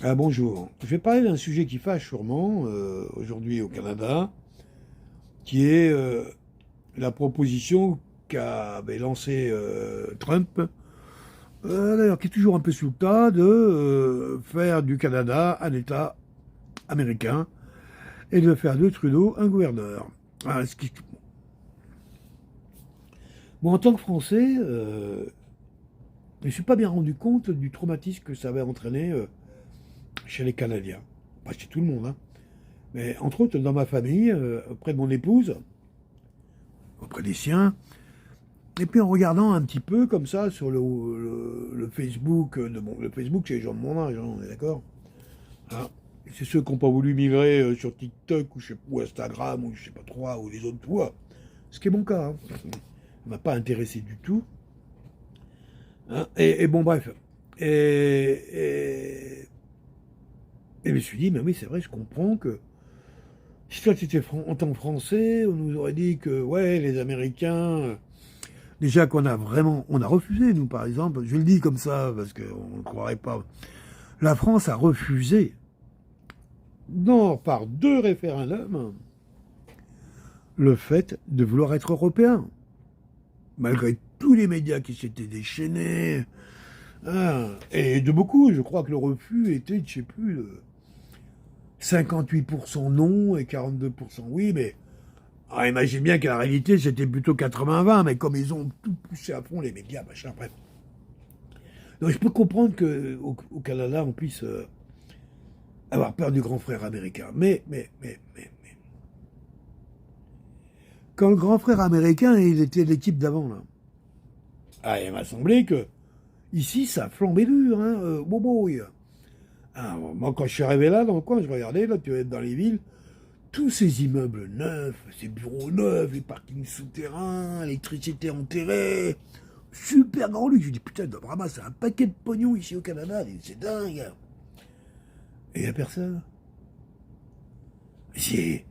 Ah, bonjour. Je vais parler d'un sujet qui fâche sûrement aujourd'hui au Canada, qui est la proposition qu'avait lancée Trump, d'ailleurs qui est toujours un peu sous le tas, de faire du Canada un État américain et de faire de Trudeau un gouverneur. Ah, Moi, en tant que Français, je ne me suis pas bien rendu compte du traumatisme que ça avait entraîné chez les Canadiens. Pas chez tout le monde, hein. Mais entre autres, dans ma famille, auprès de mon épouse, auprès des siens, et puis en regardant un petit peu comme ça sur le Facebook, le Facebook, c'est les gens de mon âge, hein, on est d'accord, hein. C'est ceux qui n'ont pas voulu migrer sur TikTok ou Instagram ou je sais pas trop, ou les autres toits. Ce qui est mon cas, hein. Ça ne m'a pas intéressé du tout, hein. Et bon, bref. Et je me suis dit, mais oui, c'est vrai, je comprends que si toi tu étais en tant que Français, on nous aurait dit que, ouais, les Américains, déjà qu'on a vraiment, on a refusé, nous par exemple, je le dis comme ça parce qu'on ne croirait pas, la France a refusé, non, par 2 référendums, le fait de vouloir être européen. Malgré tous les médias qui s'étaient déchaînés, hein, et de beaucoup, je crois que le refus était, je sais plus, 58% non et 42% oui, mais imagine bien que la réalité c'était plutôt 80-20, mais comme ils ont tout poussé à fond, les médias, machin, bref. Donc je peux comprendre qu'au Canada, on puisse avoir peur du grand frère américain. Mais, quand le grand frère américain, il était l'équipe d'avant, là. Ah, il m'a semblé que ici, ça flambait dur, hein, oui. Ah, moi, quand je suis arrivé là, dans le coin, je regardais, là, tu vas être dans les villes, tous ces immeubles neufs, ces bureaux neufs, les parkings souterrains, l'électricité enterrée, super grand luxe. Je dis, putain, vraiment, c'est un paquet de pognon ici au Canada, c'est dingue. Et il n'y a personne. C'est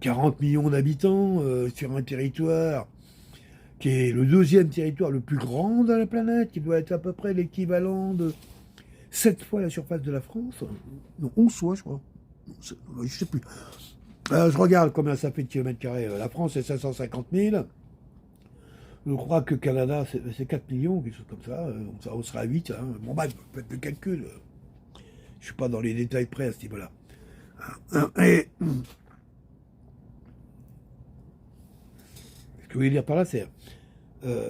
40 millions d'habitants sur un territoire qui est le deuxième territoire le plus grand de la planète, qui doit être à peu près l'équivalent de 7 fois la surface de la France. Non, 11 fois, je crois. Je sais plus. Je regarde combien ça fait de kilomètres carrés. La France, c'est 550 000. Je crois que Canada, c'est 4 millions, quelque chose comme ça. Donc ça sera à 8. Hein. Bon, bref, faites le calcul. Je ne suis pas dans les détails près à ce niveau-là. Et ce que je voulais dire par là, c'est euh,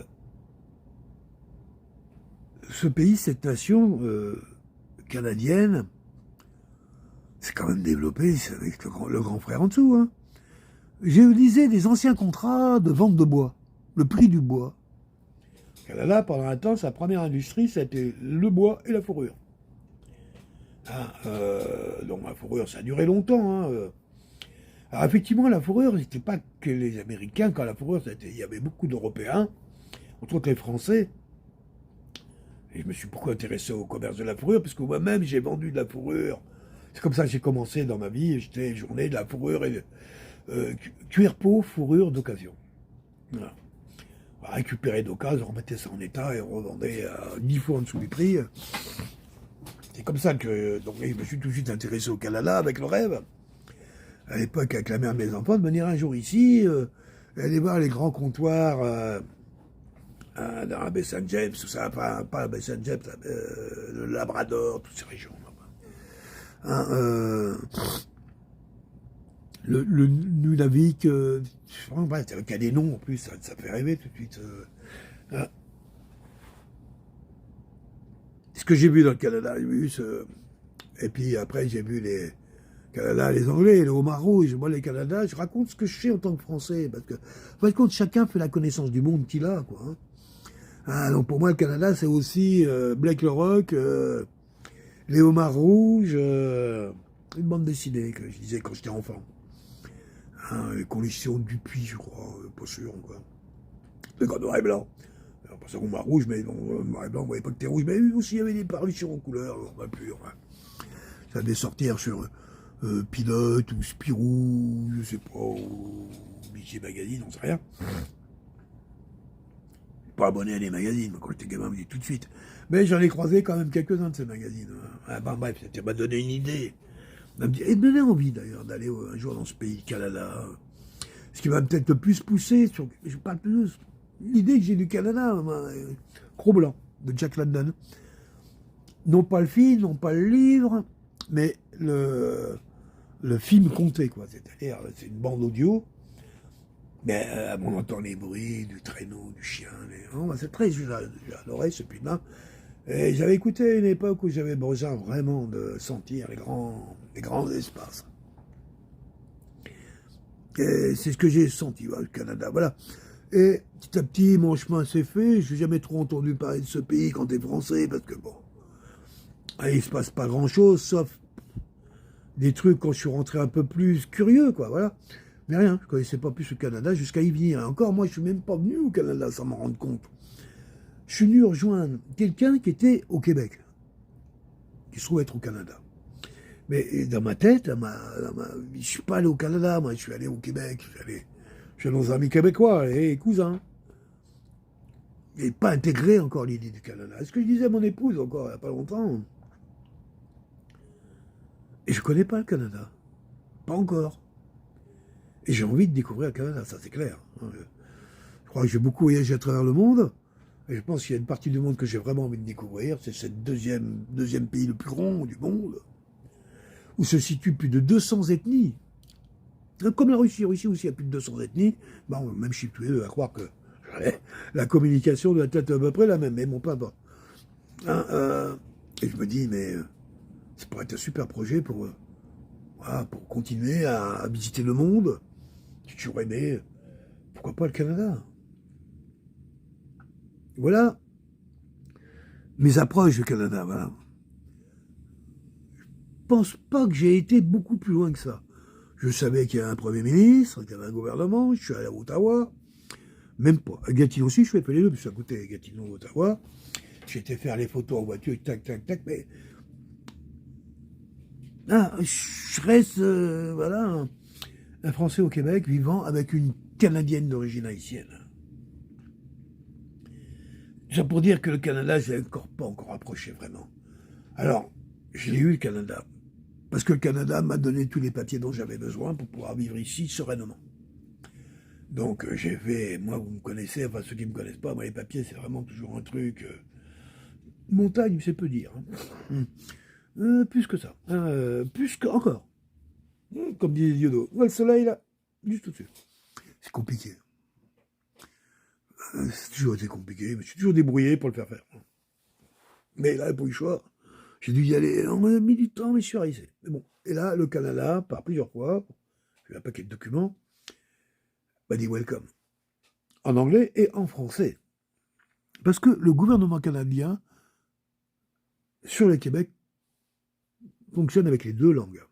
ce pays, cette nation canadienne, c'est quand même développé avec le grand frère en dessous. Hein. J'ai lisé des anciens contrats de vente de bois, le prix du bois. Le Canada, pendant un temps, sa première industrie, c'était le bois et la fourrure. Hein, donc la fourrure, ça a duré longtemps. Hein. Alors effectivement, la fourrure, c'était pas que les Américains. Quand la fourrure, il y avait beaucoup d'Européens, entre autres les Français. Et je me suis beaucoup intéressé au commerce de la fourrure, parce que moi-même, j'ai vendu de la fourrure. C'est comme ça que j'ai commencé dans ma vie. J'étais journée de la fourrure et cuir peau, fourrure d'occasion. Voilà. On récupérer d'occasion, on remettait ça en état et on revendait à 10 fois en dessous du prix. C'est comme ça que donc, je me suis tout de suite intéressé au Canada avec le rêve. À l'époque, avec la mère de mes enfants, de venir un jour ici, aller voir les grands comptoirs dans la baie Saint-James, tout ça, pas la baie Saint-James, le Labrador, toutes ces régions. Hein, le Nunavik, bref, il y a des noms en plus, ça fait rêver tout de suite. Hein. Ce que j'ai vu dans le Canada, j'ai vu et puis après j'ai vu les Canada, les Anglais, le homard rouge. Moi, les Canada, je raconte ce que je sais en tant que Français, parce que, en fin de compte, chacun fait la connaissance du monde qu'il a, quoi. Hein. Ah, donc pour moi, le Canada, c'est aussi Blake le Rock, les homards rouges, une bande dessinée que je lisais quand j'étais enfant. Hein, les collections Dupuis, je crois, pas sûr, quoi. Le grand noir et blanc. Alors, pas ça homard rouge, mais non, noir et blanc, on voyait pas que t'es rouge, mais aussi il y avait des parutions en couleur, on va plus, enfin. Ça devait sortir sur Pilote ou Spirou, je sais pas, ou BG Magazine, on sait rien. pas abonné à des magazines, moi, quand j'étais gamin, je me dis tout de suite. Mais j'en ai croisé quand même quelques-uns de ces magazines. Ah, ben, bref, ça m'a donné une idée. Et me donné envie d'ailleurs d'aller un jour dans ce pays, le Canada. Ce qui m'a peut-être le plus poussé, je parle plus l'idée que j'ai du Canada, Cro-Blanc, de Jack London. Non pas le film, non pas le livre, mais le film compté, quoi. C'est-à-dire, c'est une bande audio, mais on entend les bruits du traîneau, du chien. C'est très, j'ai adoré ce film-là. Et j'avais écouté à une époque où j'avais besoin vraiment de sentir les grands espaces. Et c'est ce que j'ai senti, le Canada, voilà. Et petit à petit, mon chemin s'est fait. Je n'ai jamais trop entendu parler de ce pays quand t'es français, parce que bon, il se passe pas grand-chose, sauf des trucs quand je suis rentré un peu plus curieux, quoi, voilà. Mais rien, je connaissais pas plus le Canada jusqu'à y venir. Et encore, moi, je suis même pas venu au Canada sans m'en rendre compte. Je suis venu rejoindre quelqu'un qui était au Québec, qui se trouve être au Canada. Mais dans ma tête, je suis pas allé au Canada, moi, je suis allé au Québec, je suis dans un ami québécois, et cousins. Et pas intégré encore l'idée du Canada. Ce que je disais à mon épouse encore il n'y a pas longtemps. Et je connais pas le Canada. Pas encore. Et j'ai envie de découvrir le Canada, ça c'est clair. Je crois que j'ai beaucoup voyagé à travers le monde. Et je pense qu'il y a une partie du monde que j'ai vraiment envie de découvrir. C'est ce deuxième pays le plus grand du monde, où se situent plus de 200 ethnies. Comme la Russie. La Russie aussi, il y a plus de 200 ethnies. Bon, même je suis tous les deux à croire que la communication doit être à peu près la même, mais bon, peu importe. Et je me dis, mais ça pourrait être un super projet pour continuer à visiter le monde. J'ai toujours aimé, pourquoi pas le Canada. Voilà mes approches du Canada, voilà. Je pense pas que j'ai été beaucoup plus loin que ça. Je savais qu'il y avait un Premier ministre, qu'il y avait un gouvernement, je suis allé à Ottawa, même pas. À Gatineau aussi, je fais les deux, parce que à côté Gatineau, Ottawa. J'ai été faire les photos en voiture, tac, tac, tac, mais je reste, voilà, un Français au Québec vivant avec une Canadienne d'origine haïtienne. C'est pour dire que le Canada, je ne l'ai pas encore approché vraiment. Alors, je l'ai eu le Canada, parce que le Canada m'a donné tous les papiers dont j'avais besoin pour pouvoir vivre ici sereinement. Donc j'ai fait, moi vous me connaissez, enfin ceux qui ne me connaissent pas, moi les papiers c'est vraiment toujours un truc, montagne c'est peu dire. Plus que ça, plus que encore. Comme disait Diodo, le soleil là, juste au-dessus. C'est compliqué. C'est toujours été compliqué, mais je suis toujours débrouillé pour le faire faire. Mais là, pour le choix, j'ai dû y aller. On m'a mis du temps, mais je suis arrivé. Mais bon, et là, le Canada, par plusieurs fois, j'ai eu un paquet de documents, m'a dit welcome. En anglais et en français. Parce que le gouvernement canadien, sur le Québec, fonctionne avec les deux langues.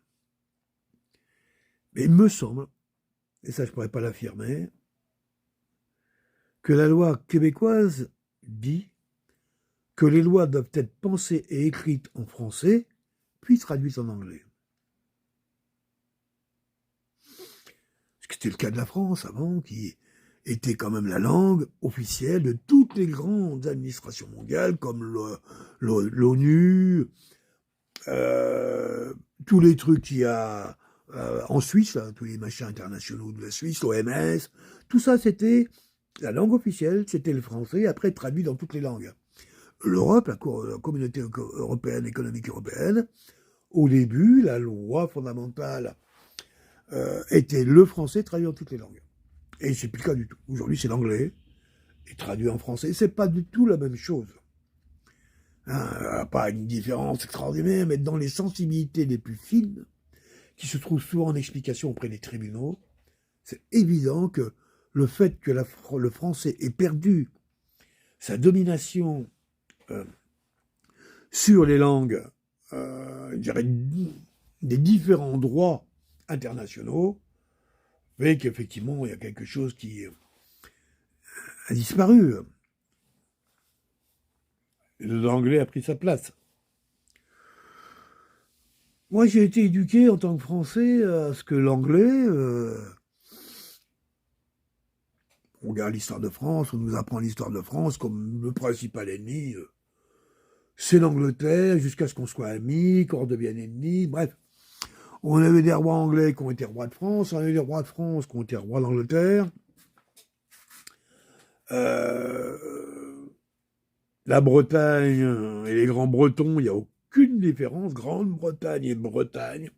Mais il me semble, et ça je ne pourrais pas l'affirmer, que la loi québécoise dit que les lois doivent être pensées et écrites en français, puis traduites en anglais. Ce qui était le cas de la France avant, qui était quand même la langue officielle de toutes les grandes administrations mondiales, comme l'ONU, tous les trucs qu'il y a en Suisse, là, tous les machins internationaux de la Suisse, l'OMS, tout ça c'était la langue officielle, c'était le français, après traduit dans toutes les langues. L'Europe, la communauté européenne, économique européenne, au début, la loi fondamentale était le français traduit dans toutes les langues. Et c'est plus le cas du tout. Aujourd'hui, c'est l'anglais, et traduit en français. C'est pas du tout la même chose. Pas une différence extraordinaire, mais dans les sensibilités les plus fines, qui se trouvent souvent en explication auprès des tribunaux, c'est évident que le fait que le français ait perdu sa domination sur les langues, je dirais, des différents droits internationaux, fait qu'effectivement, il y a quelque chose qui a disparu. L'anglais a pris sa place. Moi, j'ai été éduqué en tant que Français à ce que l'anglais, On regarde l'histoire de France, on nous apprend l'histoire de France comme le principal ennemi, c'est l'Angleterre, jusqu'à ce qu'on soit amis, qu'on redevienne ennemis, bref. On avait des rois anglais qui ont été rois de France, on avait des rois de France qui ont été rois d'Angleterre. La Bretagne et les Grands Bretons, il n'y a aucune différence. Grande-Bretagne et Bretagne.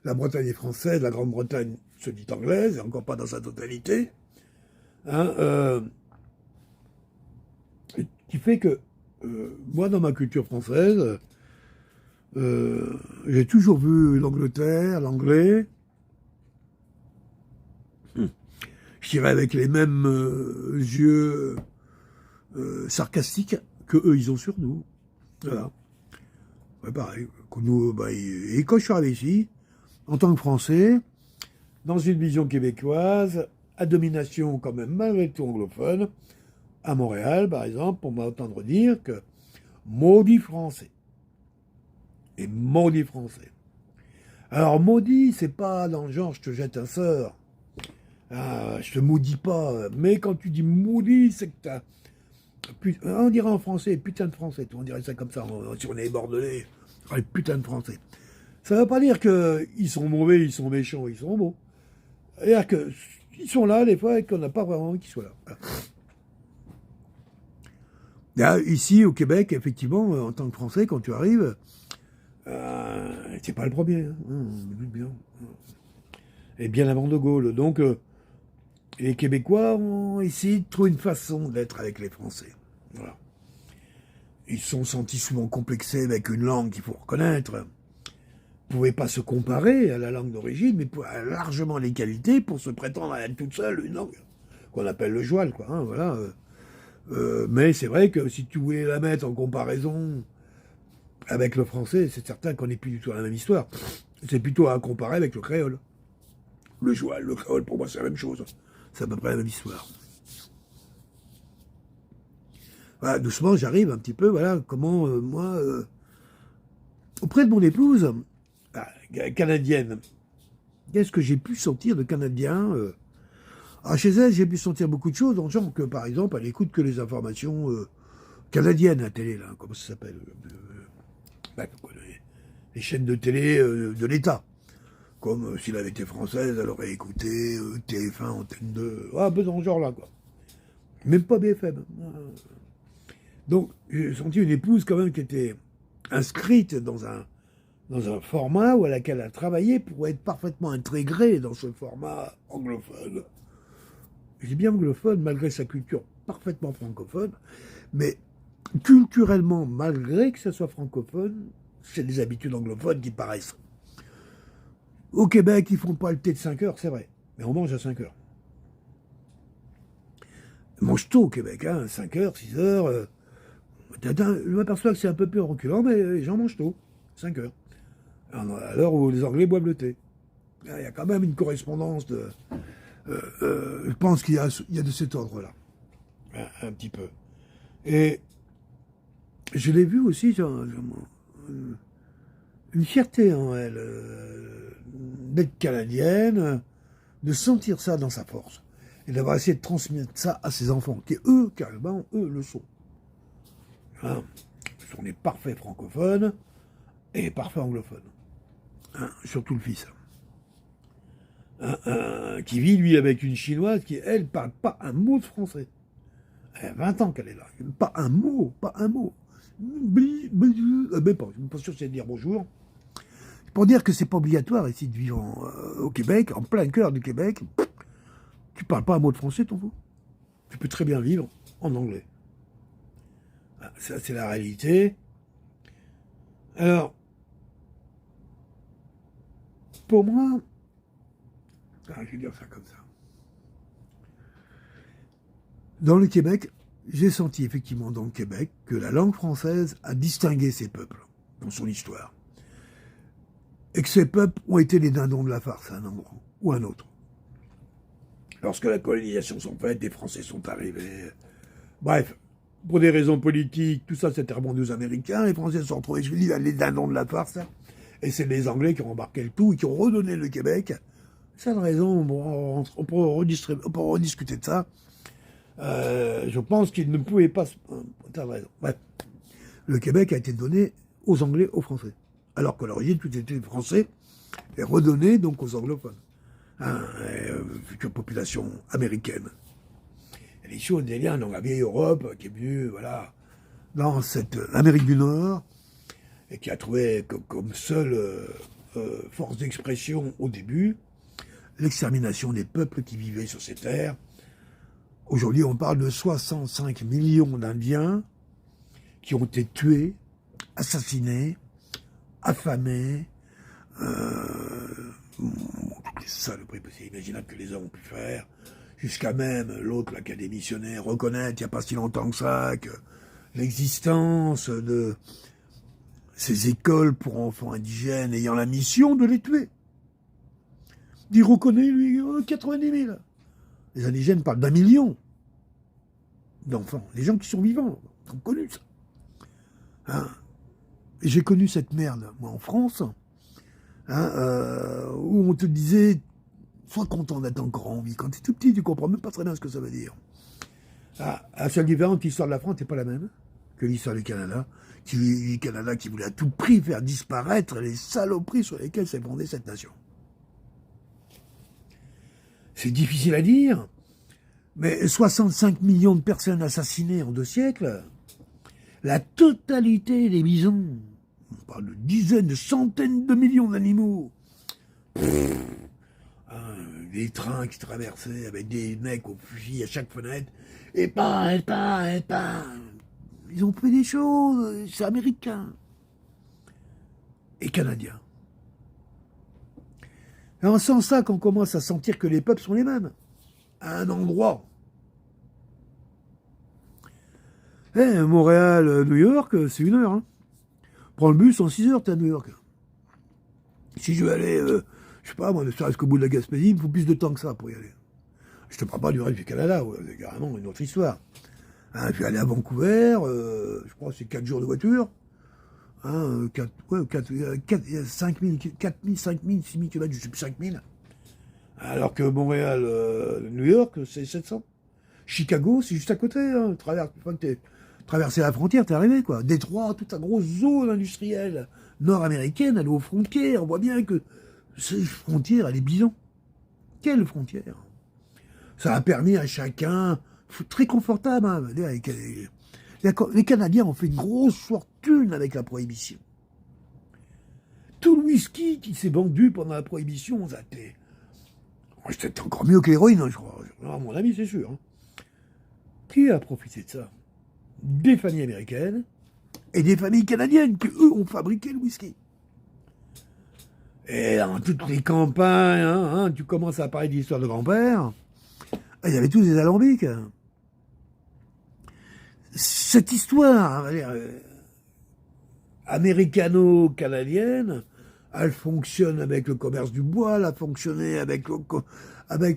La Bretagne est française, la Grande-Bretagne se dit anglaise, et encore pas dans sa totalité. Qui fait que moi, dans ma culture française, j'ai toujours vu l'Angleterre, l'anglais, je dirais avec les mêmes yeux sarcastiques que eux ils ont sur nous. Voilà. Ouais, pareil. Et quand je suis arrivé ici, en tant que Français, dans une vision québécoise, à domination quand même malgré tout anglophone, à Montréal, par exemple, on m'a entendre dire que maudit français. Et maudit français. Alors, maudit, c'est pas dans le genre je te jette un sort. Ah, je te maudis pas. Mais quand tu dis maudit, c'est que t'as. On dirait en français, putain de français. On dirait ça comme ça, si on est bordelais. Putain de français. Ça veut pas dire qu'ils sont mauvais, ils sont méchants, ils sont beaux. C'est-à-dire qu'ils sont là, des fois, et qu'on n'a pas vraiment envie qu'ils soient là. Là, ici, au Québec, effectivement, en tant que Français, quand tu arrives, c'est pas le premier. Bien. Et bien avant De Gaulle. Donc, les Québécois ont essayé de trouver une façon d'être avec les Français. Voilà. Ils se sont sentis souvent complexés avec une langue qu'il faut reconnaître. Ils ne pouvaient pas se comparer à la langue d'origine, mais largement les qualités pour se prétendre à elle toute seule une langue qu'on appelle le joual, quoi. Voilà. Mais c'est vrai que si tu voulais la mettre en comparaison avec le français, c'est certain qu'on n'est plus du tout à la même histoire. C'est plutôt à comparer avec le créole. Le joual, le créole, pour moi, c'est la même chose. C'est à peu près la même histoire. Voilà, doucement, j'arrive un petit peu, voilà, comment, moi, auprès de mon épouse, canadienne, qu'est-ce que j'ai pu sentir de canadien chez elle, j'ai pu sentir beaucoup de choses, dans le genre que, par exemple, elle écoute que les informations canadiennes à la télé, là, comment ça s'appelle les chaînes de télé de l'État. Comme s'il avait été française, elle aurait écouté TF1, Antenne 2, un peu dans ce genre-là, quoi. Même pas BFM. Donc, j'ai senti une épouse, quand même, qui était inscrite dans un format à laquelle elle a travaillé pour être parfaitement intégrée dans ce format anglophone. J'ai bien anglophone, malgré sa culture parfaitement francophone, mais culturellement, malgré que ça soit francophone, c'est des habitudes anglophones qui paraissent. Au Québec, ils font pas le thé de 5 heures, c'est vrai, mais on mange à 5 heures. On mange tôt au Québec, 5 heures, 6 heures. Je m'aperçois que c'est un peu plus reculant, mais les gens mangent tôt, 5 heures. À l'heure où les Anglais boivent le thé. Il y a quand même une correspondance de... je pense qu'il y a de cet ordre-là. Un petit peu. Et je l'ai vu aussi, une fierté en elle, d'être canadienne, de sentir ça dans sa force, et d'avoir essayé de transmettre ça à ses enfants, qui eux, carrément, eux, le sont. Ce sont des parfaits francophones et parfaits anglophones. Surtout le fils. Qui vit, lui, avec une chinoise qui, elle, parle pas un mot de français. Elle a 20 ans qu'elle est là. Pas un mot, pas un mot. Même pas, je ne suis pas sûr si c'est de dire bonjour. C'est pour dire que c'est pas obligatoire ici de vivre au Québec, en plein cœur du Québec. Tu parles pas un mot de français, ton fou. Tu peux très bien vivre en anglais. Ça, c'est la réalité. Alors, pour moi, je vais dire ça comme ça. Dans le Québec, j'ai senti effectivement dans le Québec que la langue française a distingué ces peuples dans son histoire. Et que ces peuples ont été les dindons de la farce à un endroit ou à un autre. Lorsque la colonisation s'est faite, les Français sont arrivés. Bref, pour des raisons politiques, tout ça c'était remonté aux Américains, les Français se sont retrouvés, je dis, les dindons de la farce. Et c'est les Anglais qui ont embarqué le tout et qui ont redonné le Québec. C'est une raison, on peut rediscuter de ça. Je pense qu'ils ne pouvaient pas... T'as raison. Bref. Le Québec a été donné aux Anglais, aux Français. Alors qu'à l'origine, tout était français et redonné donc aux anglophones. Future population américaine. Et les choses, des liens, donc la vieille Europe qui est venue, voilà, dans cette Amérique du Nord, et qui a trouvé comme seule force d'expression au début l'extermination des peuples qui vivaient sur ces terres. Aujourd'hui, on parle de 65 millions d'Indiens qui ont été tués, assassinés, affamés, toutes les saloperies possibles, imaginables que les hommes ont pu faire, jusqu'à même l'autre là, qui a démissionné, reconnaître il n'y a pas si longtemps que ça, que l'existence de ces écoles pour enfants indigènes ayant la mission de les tuer. Il reconnaît, lui, 90 000. Les indigènes parlent d'1 million d'enfants. Les gens qui sont vivants ont connu ça. Hein. J'ai connu cette merde, moi, en France, où on te disait, sois content d'être encore en vie. Quand tu es tout petit, tu comprends même pas très bien ce que ça veut dire. La seule différence, l'histoire de la France n'est pas la même que l'histoire du Canada. Le Canada qui voulait à tout prix faire disparaître les saloperies sur lesquelles s'est fondée cette nation. C'est difficile à dire, mais 65 millions de personnes assassinées en 2 siècles, la totalité des bisons, on parle de dizaines, de centaines de millions d'animaux, des trains qui traversaient avec des mecs au fusil à chaque fenêtre, et pas. Ils ont fait des choses, c'est américain et canadien. Et en sens ça qu'on commence à sentir que les peuples sont les mêmes, à un endroit. Montréal, New York, c'est 1 heure. Hein. Prends le bus, en 6 heures, t'es à New York. Si je veux aller, je sais pas, moi, ne serait-ce qu'au bout de la Gaspésie, il me faut plus de temps que ça pour y aller. Je te parle pas du reste du Canada, c'est carrément une autre histoire. Je vais aller à Vancouver, je crois que c'est 4 jours de voiture. 5 000, 4 000, 5 000, 6 000 km, je sais plus 5 000. Alors que Montréal, New York, c'est 700. Chicago, c'est juste à côté. Une fois que t'es traversé la frontière, t'es arrivé, quoi. Détroit, toute la grosse zone industrielle nord-américaine, elle est aux frontières. On voit bien que ces frontières, elle est bidon. Quelle frontière? Ça a permis à chacun, très confortable, hein, les Canadiens ont fait une grosse fortune avec la prohibition. Tout le whisky qui s'est vendu pendant la prohibition, c'était encore mieux que l'héroïne, hein, je crois. À mon avis, c'est sûr. Hein. Qui a profité de ça? Des familles américaines et des familles canadiennes qui, eux, ont fabriqué le whisky. Et dans toutes les campagnes, tu commences à parler d'histoire de grand-père, il y avait tous des alambics. Cette histoire américano-canadienne, elle fonctionne avec le commerce du bois, elle a fonctionné avec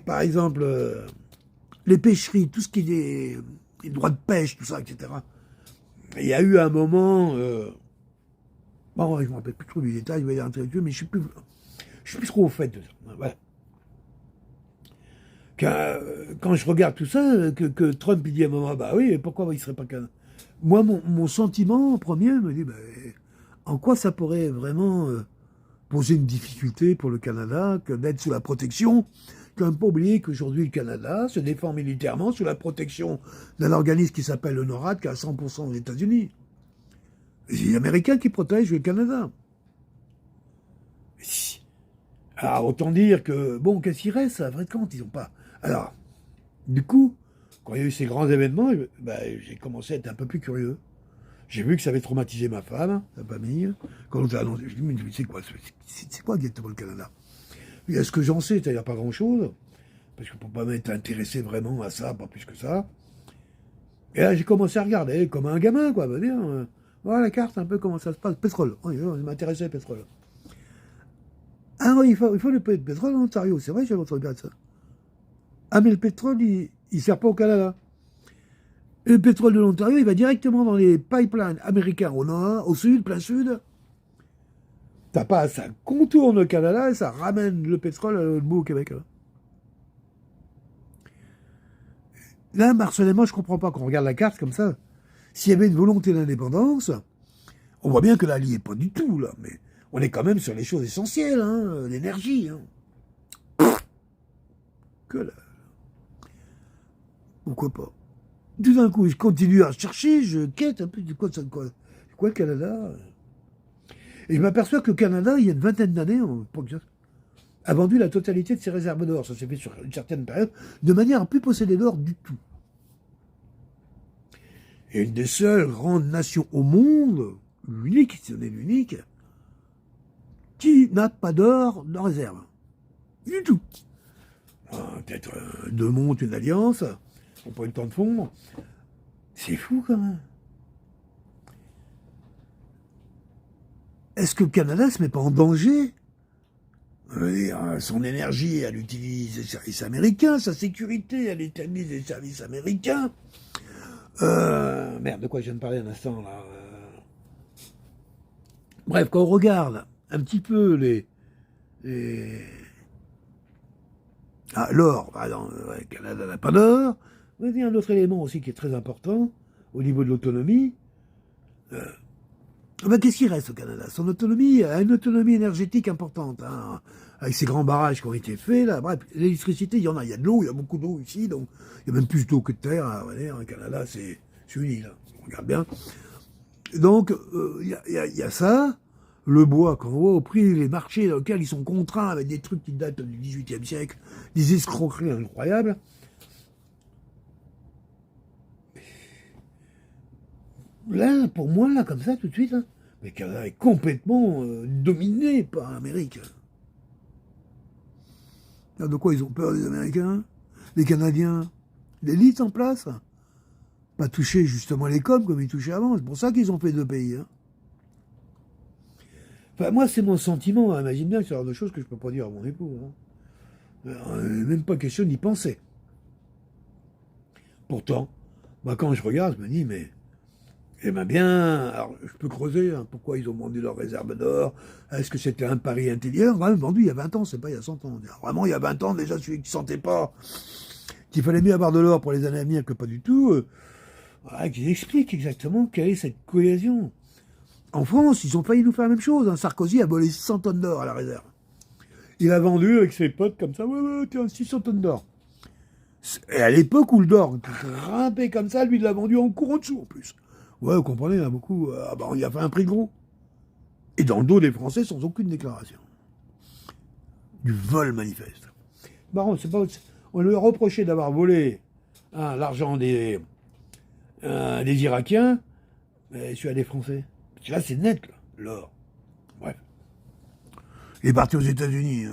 par exemple, les pêcheries, tout ce qui est les droits de pêche, tout ça, etc. Il y a eu un moment, bon, je ne me rappelle plus trop du détail, je vais dire intellectuel, mais je ne suis plus trop au fait de ça. Voilà. Quand je regarde tout ça, que Trump il dit à un moment, bah oui, pourquoi il ne serait pas Canada? Moi, mon sentiment premier me dit, en quoi ça pourrait vraiment poser une difficulté pour le Canada que d'être sous la protection? Il ne faut pas oublier qu'aujourd'hui, le Canada se défend militairement sous la protection d'un organisme qui s'appelle le NORAD, qui est à 100% aux États-Unis. C'est les Américains qui protègent le Canada. Alors, autant dire que, bon, qu'est-ce qu'il reste, à vrai compte, ils n'ont pas. Alors, du coup, quand il y a eu ces grands événements, j'ai commencé à être un peu plus curieux. J'ai vu que ça avait traumatisé ma femme, sa famille. Quand on a annoncé, je me dis, mais c'est quoi exactement le Canada? Et est-ce que j'en sais? C'est-à-dire pas grand-chose. Parce que pour pas m'être intéressé vraiment à ça, pas plus que ça. Et là, j'ai commencé à regarder, comme un gamin, quoi. Voilà la carte, un peu comment ça se passe. Pétrole. Oui, je m'intéressais au pétrole. Ah oui, il faut le pétrole en Ontario. C'est vrai, j'avais entendu bien de ça. Ah, mais le pétrole, il ne sert pas au Canada. Et le pétrole de l'Ontario, il va directement dans les pipelines américains au nord, au sud, plein sud. Ça contourne le Canada et ça ramène le pétrole à l'autre bout au Québec. Là. Là, Marcel et moi, je comprends pas, quand on regarde la carte comme ça, s'il y avait une volonté d'indépendance, on voit bien que là, il n'y est pas du tout, là, mais on est quand même sur les choses essentielles, hein, l'énergie. Hein. Que là. Pourquoi pas? Tout d'un coup, je continue à chercher, je quête un peu du quoi le Canada. Et je m'aperçois que le Canada, il y a une vingtaine d'années, a vendu la totalité de ses réserves d'or. Ça s'est fait sur une certaine période, de manière à ne plus posséder d'or du tout. Et une des seules grandes nations au monde, l'unique, si on est l'unique, qui n'a pas d'or de réserve. Du tout. Peut-être deux mondes, une alliance, on prend une temps de fondre. C'est fou quand même. Est-ce que le Canada se met pas en danger? Son énergie, elle utilise les services américains, sa sécurité, elle utilise les services américains. Merde, de quoi je viens de parler un instant là. Bref, quand on regarde un petit peu l'or, le Canada n'a pas d'or. Il y a un autre élément aussi qui est très important au niveau de l'autonomie. Qu'est-ce qui reste au Canada? Son autonomie a une autonomie énergétique importante, hein, avec ces grands barrages qui ont été faits. Là. Bref, l'électricité, il y en a. Il y a de l'eau, il y a beaucoup d'eau ici, donc il y a même plus d'eau que de terre. Hein, le Canada, c'est une île, hein, on regarde bien. Donc, il y a ça. Le bois, quand on voit au prix, les marchés dans lesquels ils sont contraints avec des trucs qui datent du XVIIIe siècle, des escroqueries incroyables. Là, pour moi, là, comme ça, tout de suite, hein, le Canada est complètement dominé par l'Amérique. De quoi ils ont peur, les Américains? Les Canadiens? L'élite en place? Pas toucher justement les coms comme ils touchaient avant. C'est pour ça qu'ils ont fait deux pays. Hein. Enfin, moi, c'est mon sentiment. Hein. Imagine bien que c'est le genre de choses que je peux pas dire à mon époux. Hein. Même pas question d'y penser. Pourtant, quand je regarde, je me dis, mais bien, alors je peux creuser hein, pourquoi ils ont vendu leurs réserves d'or. Est-ce que c'était un pari intelligent? Vraiment vendu il y a 20 ans, c'est pas il y a 100 ans. Vraiment, il y a 20 ans, déjà, celui qui ne sentait pas qu'il fallait mieux avoir de l'or pour les années à venir que pas du tout, qu'ils expliquent exactement quelle est cette cohésion. En France, ils ont failli nous faire la même chose. Hein. Sarkozy a volé 600 tonnes d'or à la réserve. Il a vendu avec ses potes comme ça, ouais, tiens, 600 tonnes d'or. Et à l'époque où le d'or grimpait comme ça, lui, il l'a vendu en cours dessous en plus. Ouais, vous comprenez, il y a beaucoup. Il a fait un prix gros. Et dans le dos des Français sans aucune déclaration. Du vol manifeste. C'est pas, on lui a reproché d'avoir volé l'argent des Irakiens, mais celui des Français. Parce que là, c'est net, l'or. Bref. Il est parti aux États-Unis.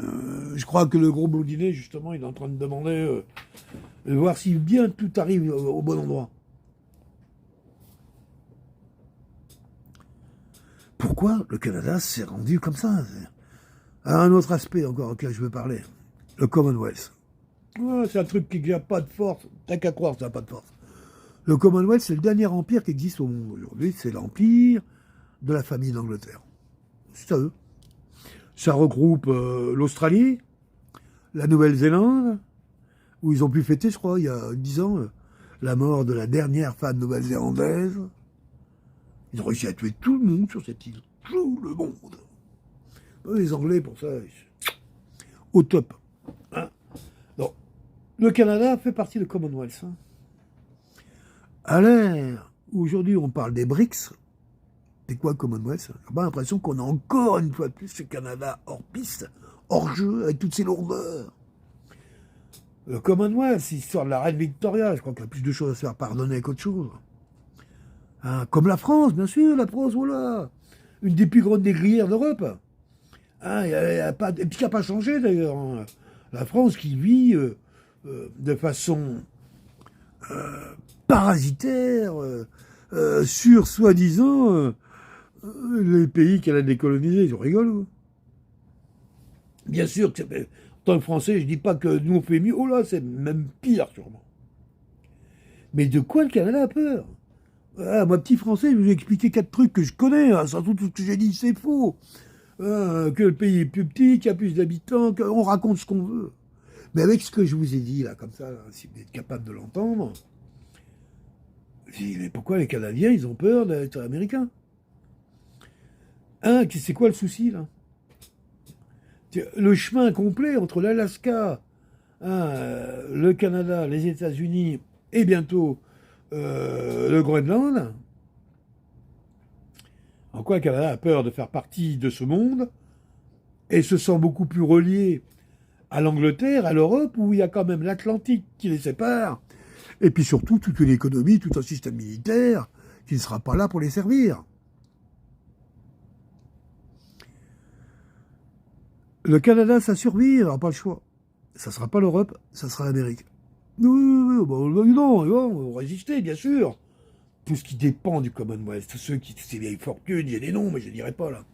Je crois que le gros blondinet, justement, il est en train de demander de voir si bien tout arrive au bon endroit. Pourquoi le Canada s'est rendu comme ça? Un autre aspect encore auquel je veux parler. Le Commonwealth. Ouais, c'est un truc qui n'a pas de force. T'as qu'à croire que ça n'a pas de force. Le Commonwealth, c'est le dernier empire qui existe au monde aujourd'hui. C'est l'empire de la famille d'Angleterre. C'est à eux. Ça regroupe l'Australie, la Nouvelle-Zélande, où ils ont pu fêter, je crois, il y a 10 ans, la mort de la dernière femme nouvelle-zélandaise. Ils ont réussi à tuer tout le monde sur cette île. Tout le monde. Les Anglais, pour ça, au top. Hein. Donc, le Canada fait partie du Commonwealth. Hein. À l'ère où aujourd'hui on parle des BRICS, c'est quoi le Commonwealth? J'ai pas l'impression qu'on a encore une fois de plus le Canada hors piste, hors jeu, avec toutes ses lourdeurs. Le Commonwealth, c'est l'histoire de la reine Victoria. Je crois qu'il y a plus de choses à se faire pardonner qu'autre chose. Hein, comme la France, bien sûr, la France, voilà. Une des plus grandes négrières d'Europe. Hein, et puis qui n'a pas changé d'ailleurs. Hein. La France qui vit de façon parasitaire sur, soi-disant, les pays qu'elle a décolonisés. Ils rigolent. Bien sûr, en tant que Français, je dis pas que nous on fait mieux. Oh là, c'est même pire sûrement. Mais de quoi le Canada a peur? Moi, petit Français, je vais vous expliquer 4 trucs que je connais. Hein, surtout tout ce que j'ai dit, c'est faux. Que le pays est plus petit, qu'il y a plus d'habitants, qu'on raconte ce qu'on veut. Mais avec ce que je vous ai dit, là, comme ça, là, si vous êtes capable de l'entendre, Mais pourquoi les Canadiens, ils ont peur d'être américains? Hein, c'est quoi le souci, là? Le chemin complet entre l'Alaska, hein, le Canada, les États-Unis et bientôt le Groenland. En quoi le Canada a peur de faire partie de ce monde et se sent beaucoup plus relié à l'Angleterre, à l'Europe, où il y a quand même l'Atlantique qui les sépare, et puis surtout toute une économie, tout un système militaire qui ne sera pas là pour les servir. Le Canada, ça survit, il n'aura pas le choix. Ça ne sera pas l'Europe, ça sera l'Amérique. Non, ils vont résister, bien sûr. Tout ce qui dépend du Commonwealth, ceux qui, ces vieilles fortunes, j'ai des noms, mais je ne dirai pas là.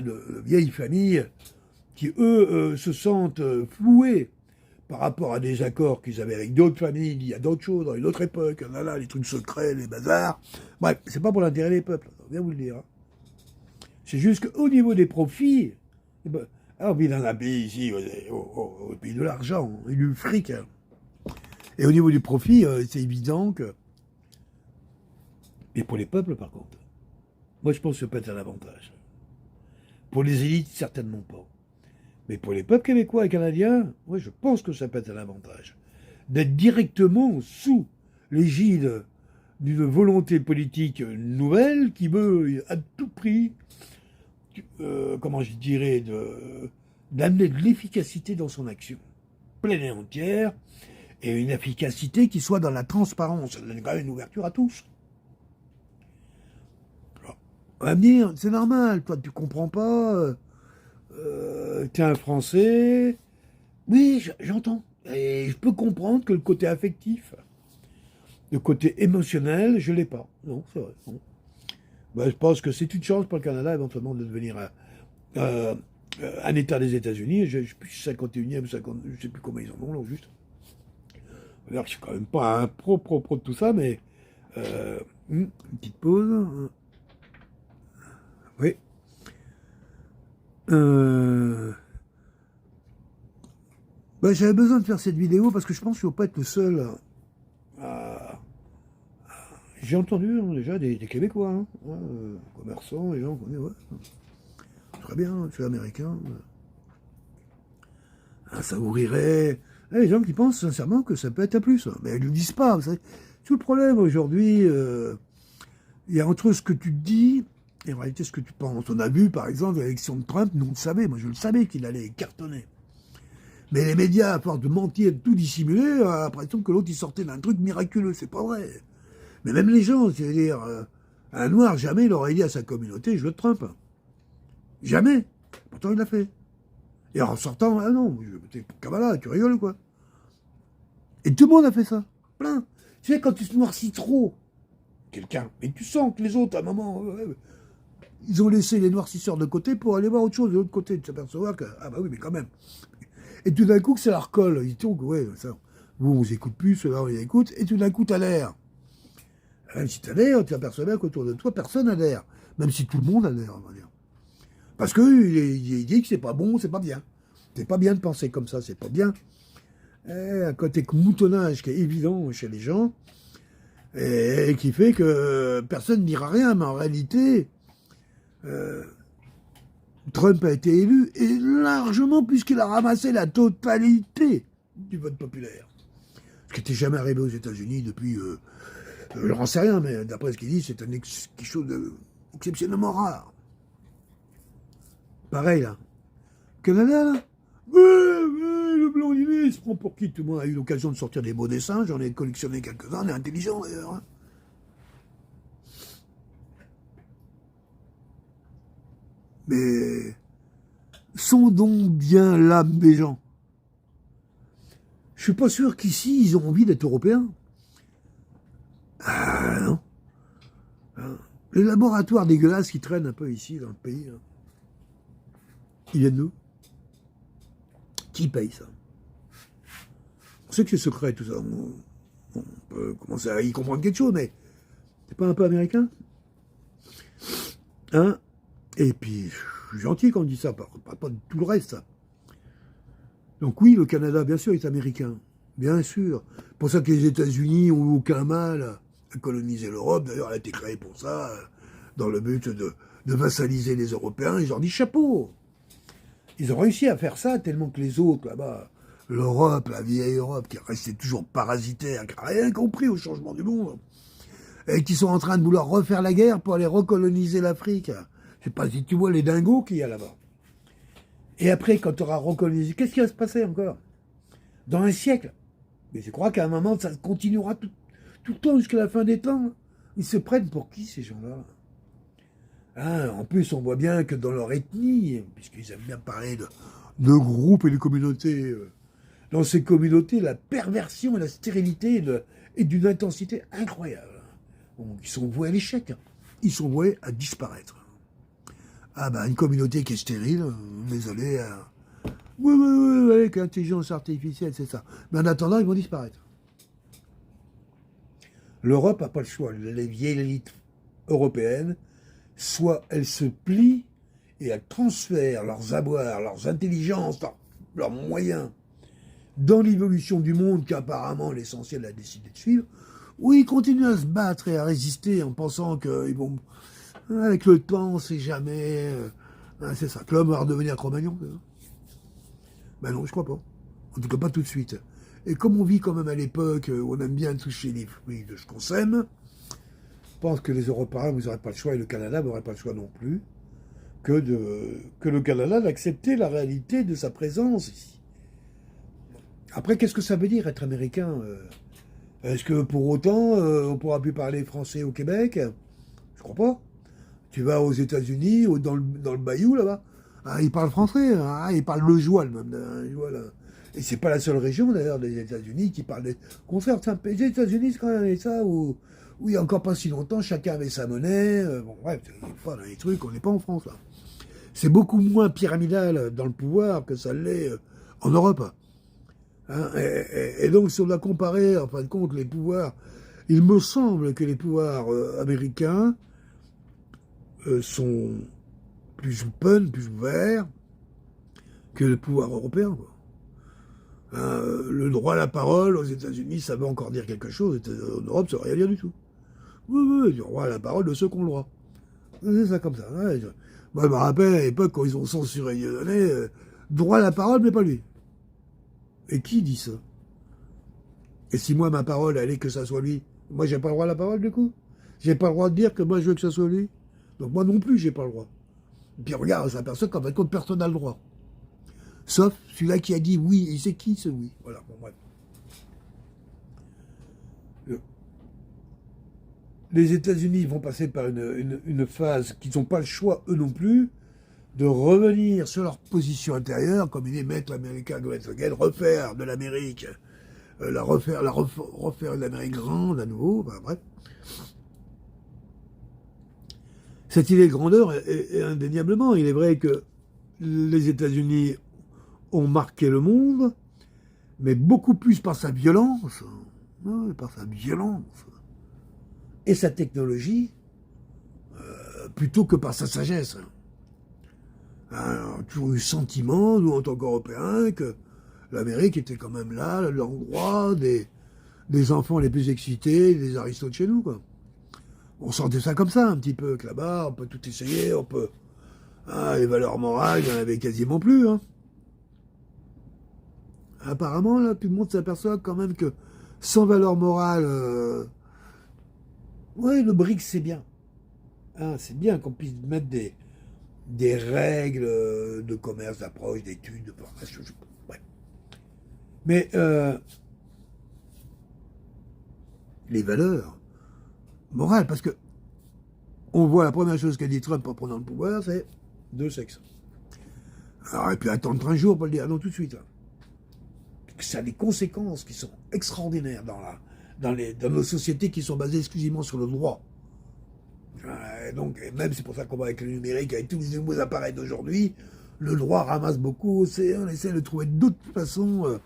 De vieilles familles qui, eux, se sentent floués par rapport à des accords qu'ils avaient avec d'autres familles, il y a d'autres choses, dans une autre époque, là, les trucs secrets, les bazars. Bref, c'est pas pour l'intérêt des peuples, on vient vous le dire. Hein. C'est juste qu'au niveau des profits, alors, puis dans un pays ici, au pays de l'argent et du fric, hein. Et au niveau du profit, c'est évident que... Mais pour les peuples, par contre, moi je pense que ça peut être un avantage. Pour les élites, certainement pas. Mais pour les peuples québécois et canadiens, moi je pense que ça peut être un avantage. D'être directement sous l'égide d'une volonté politique nouvelle qui veut à tout prix, comment je dirais, d'amener de l'efficacité dans son action, pleine et entière, et une efficacité qui soit dans la transparence. Ça donne quand même une ouverture à tous. On va me dire, c'est normal, toi tu comprends pas, t'es un Français. Oui, j'entends. Et je peux comprendre que le côté affectif, le côté émotionnel, je l'ai pas. Non, c'est vrai. Non. Ben, je pense que c'est une chance pour le Canada éventuellement de devenir un État des États-Unis. Je ne sais plus 51e, 50, je ne sais plus comment ils en ont là, juste. Je suis quand même pas un pro de tout ça, mais une petite pause. Oui. Ben, j'avais besoin de faire cette vidéo parce que je pense qu'il ne faut pas être le seul à... J'ai entendu déjà des Québécois, hein, commerçants, les gens, ouais, très bien, je suis américain. Ça ouvrirait... Les gens qui pensent sincèrement que ça peut être un plus, mais ils ne le disent pas. Vous savez. Tout le problème aujourd'hui, il y a entre ce que tu dis et en réalité ce que tu penses. On a vu par exemple l'élection de Trump, nous on le savait, moi je le savais qu'il allait cartonner. Mais les médias, à force de mentir, de tout dissimuler, ont l'impression que l'autre il sortait d'un truc miraculeux, c'est pas vrai. Mais même les gens, c'est-à-dire, un noir, jamais il aurait dit à sa communauté, je veux Trump. Jamais. Pourtant il l'a fait. Et en sortant, ah non, t'es Kabbalah, tu rigoles ou quoi? Et tout le monde a fait ça. Plein. Tu sais, quand tu te noircis trop, quelqu'un, mais tu sens que les autres, à un moment, ils ont laissé les noircisseurs de côté pour aller voir autre chose de l'autre côté, de s'apercevoir que, ah bah oui, mais quand même. Et tout d'un coup, que ça leur colle. Ils disent, ouais, ça, vous, on vous écoute plus, ceux-là, on les écoute, et tout d'un coup, t'as l'air. Même si t'as l'air, tu t'aperçois bien qu'autour de toi, personne n'a l'air. Même si tout le monde a l'air, on va dire. Parce qu'il dit que c'est pas bon, c'est pas bien. C'est pas bien de penser comme ça, c'est pas bien. Un côté moutonnage qui est évident chez les gens, et qui fait que personne ne dira rien, mais en réalité, Trump a été élu, et largement puisqu'il a ramassé la totalité du vote populaire. Ce qui n'était jamais arrivé aux États-Unis depuis, je n'en sais rien, mais d'après ce qu'il dit, c'est quelque chose d'exceptionnellement rare. Pareil, là. Canada, là. Le blondinet, il se prend pour qui? Tout le monde a eu l'occasion de sortir des beaux dessins, j'en ai collectionné quelques-uns, on est intelligent d'ailleurs. Hein. Mais sondons bien l'âme des gens. Je suis pas sûr qu'ici, ils ont envie d'être européens. Ah non. Les laboratoires dégueulasses qui traînent un peu ici, dans le pays, là. Ils viennent d'où? Qui paye ça? On sait que c'est secret, tout ça. On peut commencer à y comprendre quelque chose, mais c'est pas un peu américain? Hein? Et puis, je suis gentil quand on dit ça, pas tout le reste, ça. Donc oui, le Canada, bien sûr, est américain. bien sûr. Pour ça que les États-Unis ont eu aucun mal à coloniser l'Europe. D'ailleurs, elle a été créée pour ça, dans le but de vassaliser les Européens. Ils leur disent chapeau. Ils ont réussi à faire ça tellement que les autres, là-bas, l'Europe, la vieille Europe, qui restait toujours parasitaire, qui n'a rien compris au changement du monde, et qui sont en train de vouloir refaire la guerre pour aller recoloniser l'Afrique. Je sais pas si tu vois les dingos qu'il y a là-bas. Et après, quand tu auras recolonisé, qu'est-ce qui va se passer encore? Dans un siècle. Mais je crois qu'à un moment, ça continuera tout le temps jusqu'à la fin des temps. Ils se prennent pour qui, ces gens-là? Hein, en plus, on voit bien que dans leur ethnie, puisqu'ils aiment bien parler de groupes et de communautés, dans ces communautés, la perversion et la stérilité est d'une intensité incroyable. Donc, ils sont voués à l'échec. Ils sont voués à disparaître. Ah bah, une communauté qui est stérile, désolé. Oui, avec l'intelligence artificielle, c'est ça. Mais en attendant, ils vont disparaître. L'Europe n'a pas le choix. Les vieilles élites européennes, soit elles se plient et elles transfèrent leurs avoirs, leurs intelligences, leurs moyens dans l'évolution du monde qu'apparemment l'essentiel a décidé de suivre, ou ils continuent à se battre et à résister en pensant qu'ils vont... Avec le temps, on sait jamais... c'est ça, que l'homme va redevenir Cro-Magnon. Ben non, je crois pas. En tout cas, pas tout de suite. Et comme on vit quand même à l'époque où on aime bien toucher les fruits de ce qu'on sème, je pense que les Européens, vous n'aurez pas le choix, et le Canada n'aurait pas le choix non plus, que le Canada d'accepter la réalité de sa présence ici. Après, qu'est-ce que ça veut dire être américain? Est-ce que pour autant, on pourra plus parler français au Québec? Je crois pas. Tu vas aux États-Unis, dans le bayou là-bas, ah, ils parlent français, ah, ils parlent le joual même. Et c'est pas la seule région d'ailleurs des États-Unis qui parle des contraires. Les États-Unis, c'est quand même ça où il y a encore pas si longtemps, chacun avait sa monnaie. Bon, bref, pas dans les trucs, on n'est pas en France là. C'est beaucoup moins pyramidal dans le pouvoir que ça l'est en Europe. Hein, et donc, si on doit comparer, en fin de compte, les pouvoirs, il me semble que les pouvoirs américains sont plus open, plus ouverts que le pouvoir européen. Quoi. Hein, le droit à la parole aux États-Unis, ça veut encore dire quelque chose. En Europe, ça ne veut rien dire du tout. Oui, le droit à la parole de ceux qui ont le droit. C'est ça comme ça. Ouais. Moi, je me rappelle à l'époque, quand ils ont censuré Dieudonné, droit à la parole, mais pas lui. Et qui dit ça? Et si moi, ma parole, elle est que ça soit lui, moi, j'ai pas le droit à la parole, du coup? J'ai pas le droit de dire que moi, je veux que ça soit lui? Donc moi non plus, j'ai pas le droit. Et puis regarde, on s'aperçoit qu'en fin de compte, personne n'a le droit. Sauf celui-là qui a dit oui, et c'est qui ce oui? Voilà, bon bref. Les États-Unis vont passer par une phase qu'ils n'ont pas le choix, eux non plus, de revenir sur leur position intérieure, comme il est mettre l'Américain Great Again, refaire de l'Amérique, refaire de l'Amérique grande à nouveau, ben, bref. Cette idée de grandeur est indéniablement. Il est vrai que les États-Unis ont marqué le monde, mais beaucoup plus par sa violence, et sa technologie, plutôt que par sa sagesse. On a toujours eu le sentiment, nous en tant qu'Européens, que l'Amérique était quand même là, l'endroit des enfants les plus excités, des aristotes chez nous, quoi. On sentait ça comme ça, un petit peu, que là-bas, on peut tout essayer, on peut... Ah, les valeurs morales, il n'y en avait quasiment plus. Hein. Apparemment, là, tout le monde s'aperçoit quand même que sans valeur morale... Ouais, le BRICS, c'est bien. Hein, c'est bien qu'on puisse mettre des règles de commerce, d'approche, d'études, de formation. Ouais. Mais les valeurs morales, parce que on voit la première chose qu'a dit Trump en prenant le pouvoir, c'est deux sexes. Alors, et puis attendre un jour pour le dire, non, tout de suite. Là. Ça a des conséquences qui sont extraordinaires dans nos sociétés qui sont basées exclusivement sur le droit. Donc, et même c'est pour ça qu'on va avec le numérique, avec tous les nouveaux appareils d'aujourd'hui, le droit ramasse beaucoup, on essaie de trouver d'autres façons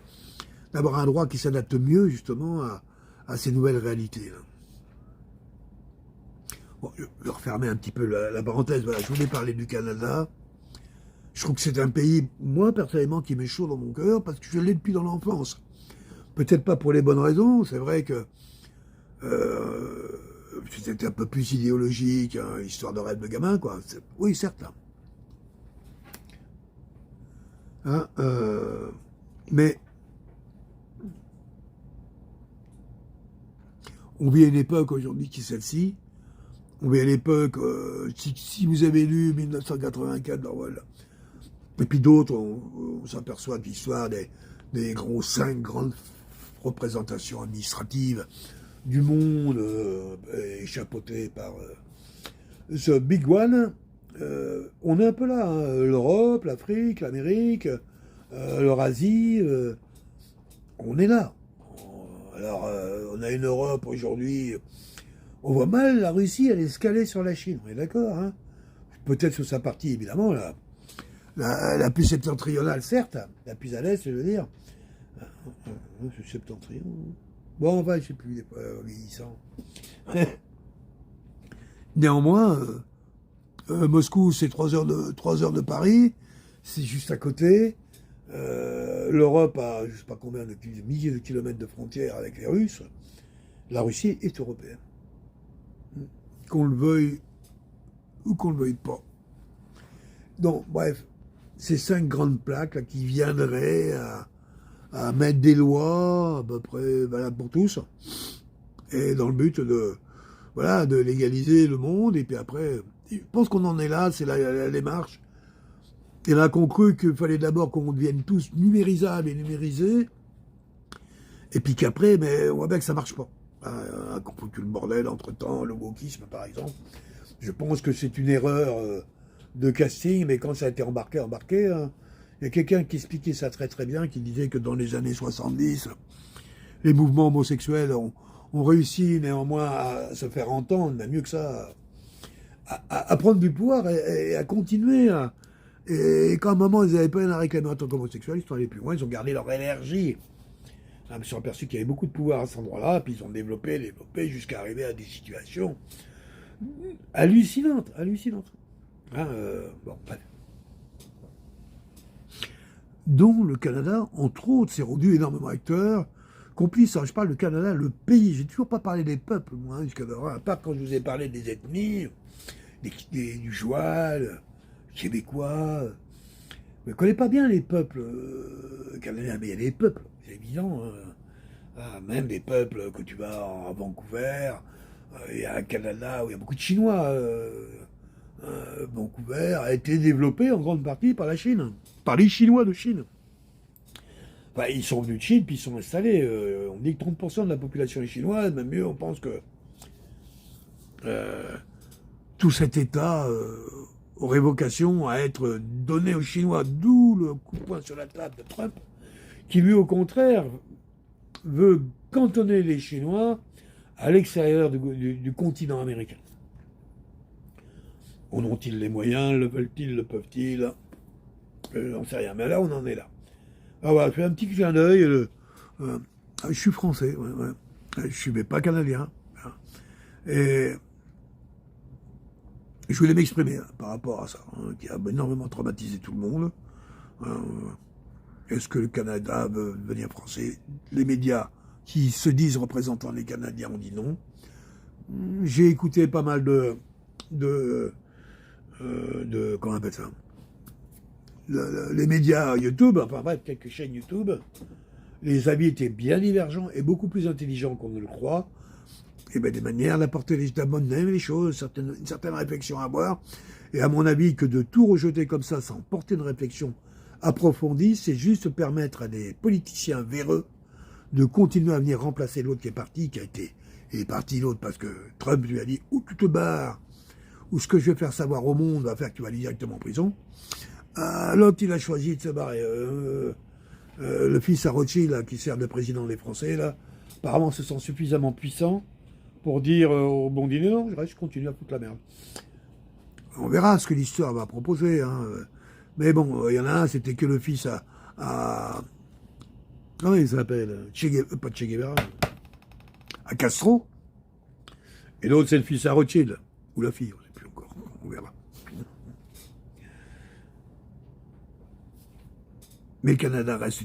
d'avoir un droit qui s'adapte mieux justement à ces nouvelles réalités. Là. Bon, je vais refermer un petit peu la parenthèse, voilà, je voulais parler du Canada. Je trouve que c'est un pays, moi personnellement, qui m'est chaud dans mon cœur, parce que je l'ai depuis dans l'enfance. Peut-être pas pour les bonnes raisons, c'est vrai que c'était un peu plus idéologique, hein, histoire de rêve de gamin, quoi. Oui, certes. Hein, mais on vit à une époque aujourd'hui qui est celle-ci. On vit à l'époque, si vous avez lu 1984 d'Orwell, et puis d'autres, on s'aperçoit de l'histoire des gros 5 grandes représentations administratives du monde, chapeautées par ce Big One. On est un peu là, hein, l'Europe, l'Afrique, l'Amérique, l'Eurasie, on est là. Alors, on a une Europe aujourd'hui, on voit mal la Russie aller escaler sur la Chine, on est d'accord, hein. Peut-être sur sa partie, évidemment, la plus septentrionale, certes, la plus à l'est, je veux dire. C'est septentrion. Bon, enfin, je sais plus, il est pas vieillissant. Néanmoins, Moscou, c'est 3 heures de Paris, c'est juste à côté. L'Europe a je ne sais pas combien de milliers de kilomètres de frontières avec les Russes. La Russie est européenne. Qu'on le veuille ou qu'on ne le veuille pas. Donc, bref, ces 5 grandes plaques là, qui viendraient à mettre des lois à peu près valables pour tous, et dans le but de légaliser le monde, et puis après, je pense qu'on en est là, c'est la démarche. Et là qu'on cru qu'il fallait d'abord qu'on devienne tous numérisables et numérisés, et puis qu'après, mais on voit bien que ça marche pas. Qu'on fout le bordel entre-temps, le wokisme par exemple. Je pense que c'est une erreur de casting, mais quand ça a été embarqué, hein. Il y a quelqu'un qui expliquait ça très très bien, qui disait que dans les années 70, les mouvements homosexuels ont réussi néanmoins à se faire entendre, mais mieux que ça, à prendre du pouvoir et à continuer. Et quand à un moment ils n'avaient pas rien à réclamer en tant qu'homosexuels, ils sont allés plus loin, ils ont gardé leur énergie. Ils se sont aperçus qu'il y avait beaucoup de pouvoir à cet endroit-là, puis ils ont développé jusqu'à arriver à des situations hallucinantes. Hein, bon, bref. Dont le Canada, entre autres, s'est rendu énormément acteur, complice. Alors, je parle du Canada, le pays. J'ai toujours pas parlé des peuples, moi, hein, du Canada, à part quand je vous ai parlé des ethnies, du Joual, Québécois. Je ne connais pas bien les peuples canadiens, mais il y a des peuples, c'est évident. Même des peuples que tu vas à Vancouver, il y a un Canada où il y a beaucoup de Chinois. Vancouver a été développé en grande partie par la Chine, par les Chinois de Chine. Enfin, ils sont venus de Chine, puis ils sont installés. On dit que 30% de la population est chinoise, même mieux, on pense que tout cet État aurait vocation à être donné aux Chinois, d'où le coup de poing sur la table de Trump, qui lui, au contraire, veut cantonner les Chinois à l'extérieur du continent américain. En ont-ils les moyens? Le veulent-ils? Le peuvent-ils? J'en sais rien. Mais là, on en est là. Alors voilà, je fais un petit clin d'œil. Je suis français, ouais. Je ne suis pas canadien. Et je voulais m'exprimer par rapport à ça, qui a énormément traumatisé tout le monde. Est-ce que le Canada veut devenir français? Les médias qui se disent représentants des Canadiens ont dit non. J'ai écouté pas mal de comment on appelle ça, les médias YouTube, enfin bref, quelques chaînes YouTube. Les avis étaient bien divergents et beaucoup plus intelligents qu'on ne le croit. Et bien des manières d'apporter les choses, une certaine réflexion à avoir. Et à mon avis, que de tout rejeter comme ça sans porter une réflexion approfondie, c'est juste permettre à des politiciens véreux de continuer à venir remplacer l'autre qui est parti, est parti l'autre parce que Trump lui a dit « ou tu te barres » ou ce que je vais faire savoir au monde va faire que tu vas aller directement en prison. L'autre, il a choisi de se barrer. Le fils à Rothschild, là, qui sert de président des Français, là, apparemment se sent suffisamment puissant pour dire au bon dîner, non, je continue à foutre la merde. On verra ce que l'histoire va proposer. Hein. Mais bon, il y en a un, c'était que le fils comment il s'appelle? Pas Che Guevara. À Castro. Et l'autre, c'est le fils à Rothschild. Ou la fille, on ne sait plus encore. On verra. Mais le Canada reste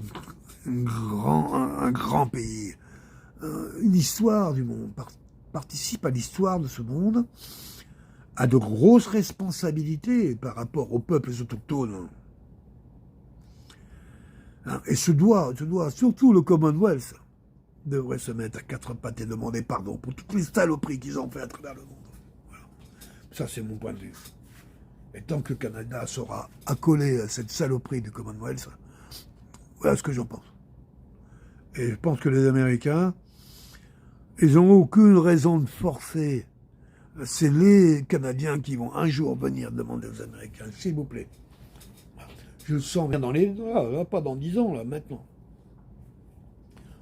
un grand pays, une histoire du monde, participe à l'histoire de ce monde, a de grosses responsabilités par rapport aux peuples autochtones. Et surtout le Commonwealth, devrait se mettre à quatre pattes et demander pardon pour toutes les saloperies qu'ils ont fait à travers le monde. Voilà. Ça, c'est mon point de vue. Et tant que le Canada sera accolé à cette saloperie du Commonwealth, voilà ce que j'en pense. Et je pense que les Américains, ils n'ont aucune raison de forcer. C'est les Canadiens qui vont un jour venir demander aux Américains, s'il vous plaît. Je le sens bien dans les... Là, pas dans 10 ans, là, maintenant.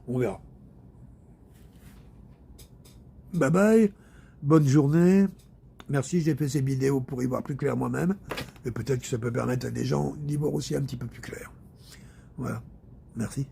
On verra. Bye bye, bonne journée. Merci, j'ai fait ces vidéos pour y voir plus clair moi-même. Et peut-être que ça peut permettre à des gens d'y voir aussi un petit peu plus clair. Voilà, merci.